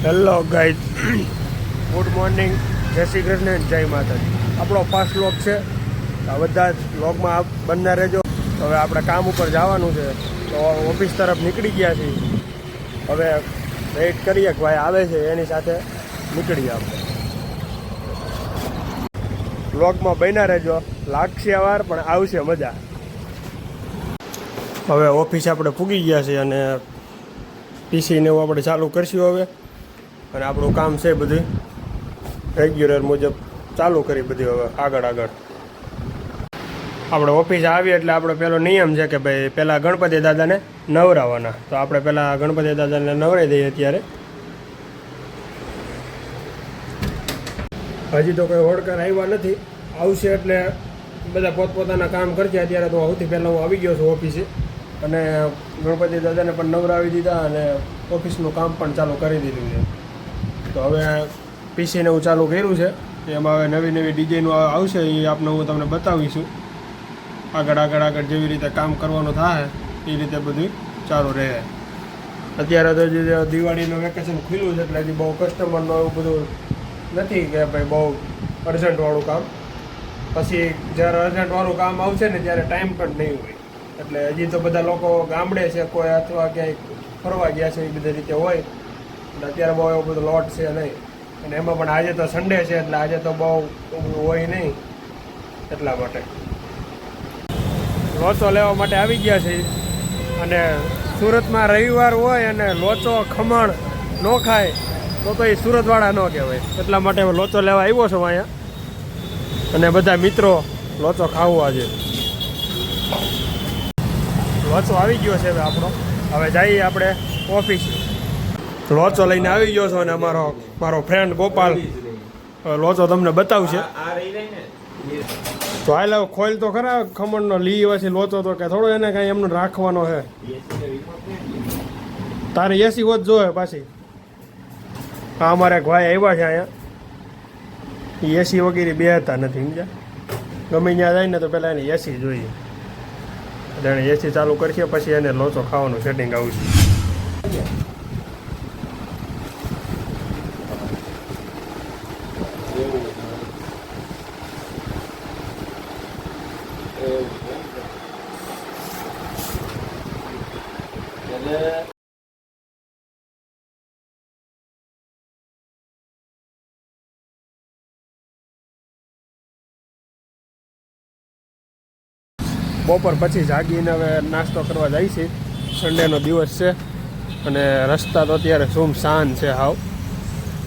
Hello guys, good morning, જય શ્રી કૃષ્ણ, જય માતાજી. આપણો ફર્સ્ટ વ્લોગ છે. આ બધા જ વ્લોગમાં બનના રહેજો. હવે આપણે કામ ઉપર જવાનું છે, તો ઓફિસ તરફ નીકળી ગયા છીએ. હવે વેઇટ કરીએ કે ભાઈ આવે છે, એની સાથે નીકળીએ આપણે. વ્લોગમાં બન્યા રહેજો, લાગશે વાર પણ આવશે મજા. હવે ઓફિસ આપણે પૂગી ગયા છીએ અને પીસીને એવું આપણે ચાલુ કરીશું હવે. અને આપણું કામ છે બધું રેગ્યુલર મુજબ ચાલુ કરી બધું હવે આગળ આપણે ઓફિસ આવીએ એટલે આપણો પહેલો નિયમ છે કે ભાઈ પહેલાં ગણપતિ દાદાને નવરાવવાના. તો આપણે પહેલાં ગણપતિ દાદાને નવરાવી દઈએ. અત્યારે હજી તો કોઈ હોડકાર આવ્યા નથી, આવશે એટલે બધા પોતપોતાના કામ કરશે. અત્યારે તો સૌથી પહેલાં હું આવી ગયો છું ઓફિસે અને ગણપતિ દાદાને પણ નવરાવી દીધા અને ઓફિસનું કામ પણ ચાલુ કરી દીધું છે. તો હવે પીસીને હું ચાલુ કર્યું છે, એમાં હવે નવી નવી ડિઝાઇનો આવશે, એ આપણે હું તમને બતાવીશું. આગળ જેવી રીતે કામ કરવાનું થાય એ રીતે બધું ચાલુ રહે. અત્યારે તો જે દિવાળીનું વેકેશન ખુલ્લું છે એટલે હજી બહુ કસ્ટમરનું એવું બધું નથી કે ભાઈ બહુ અર્જન્ટવાળું કામ. પછી જ્યારે અર્જન્ટવાળું કામ આવશે ને ત્યારે ટાઈમ પણ નહીં હોય. એટલે હજી તો બધા લોકો ગામડે છે કોઈ અથવા ક્યાંય ફરવા ગયા છે, એ બધી રીતે હોય. એટલે અત્યારે બહુ એવો બધો લોટ છે નહીં. અને એમાં પણ આજે તો સન્ડે છે એટલે આજે તો બહુ હોય નહીં. એટલા માટે લોચો લેવા માટે આવી ગયા છે. અને સુરતમાં રવિવાર હોય અને લોચો ખમણ ન ખાય તો એ સુરતવાળા ન કહેવાય. એટલા માટે લોચો લેવા આવ્યો છું અહીંયા. અને બધા મિત્રો લોચો ખાવું આજે. લોચો આવી ગયો છે હવે આપણો. હવે જઈએ આપણે ઓફિસ. લોચો લઈને આવી ગયો છો અને મારો ફ્રેન્ડ ગોપાલ લોચો તમને બતાવશે. તો હાલ ખોલ તો ખરા ખમણનો લઈ પછી લોચો તો કે થોડો એને કાંઈ એમને રાખવાનો છે. તારે એસી હોત જોવે પાછી. હા, અમારે ભાઈ આવ્યા છે અહીંયા, એસી વગેરે બેહતા નથી સમજ્યા. ગમે ત્યાં જાય ને તો પહેલાં એને એસી જોઈએ. એને એસી ચાલુ કરશે પછી એને લોચો ખાવાનું સેટિંગ આવશે. બપોર પછી જાગીને હવે નાસ્તો કરવા જાય છે. સન્ડેનો દિવસ છે અને રસ્તા તો અત્યારે સુમસાન છે હાવ.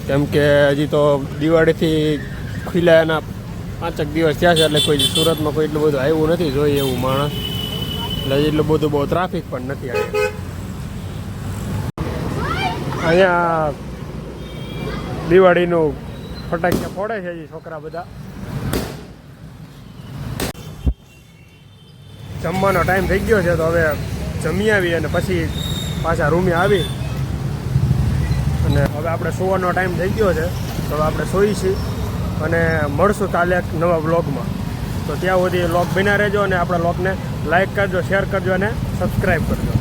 કેમ કે હજી તો દિવાળીથી ખુલ્યા એના 5 દિવસ થયા છે એટલે કોઈ સુરતમાં કોઈ એટલું બધું આવ્યું નથી જોઈએ એવું માણસ. એટલે એટલું બધું બહુ ટ્રાફિક પણ નથી અહીંયા દિવાળીનું ફટાકિયા ફોડે છે હજી છોકરા બધા. જમવાનો ટાઈમ થઈ ગયો છે તો હવે જમી આવી અને પછી પાછા રૂમે આવી અને હવે આપણે સુવાનો ટાઈમ થઈ ગયો છે. તો હવે આપણે સૂઈ છીએ અને મળશું કાલે એક નવા વ્લોગમાં. તો ત્યાં સુધી વ્લોગ બન્યા રહેજો અને આપણા વ્લોગને લાઈક કરજો, શેર કરજો અને સબસ્ક્રાઈબ કરજો.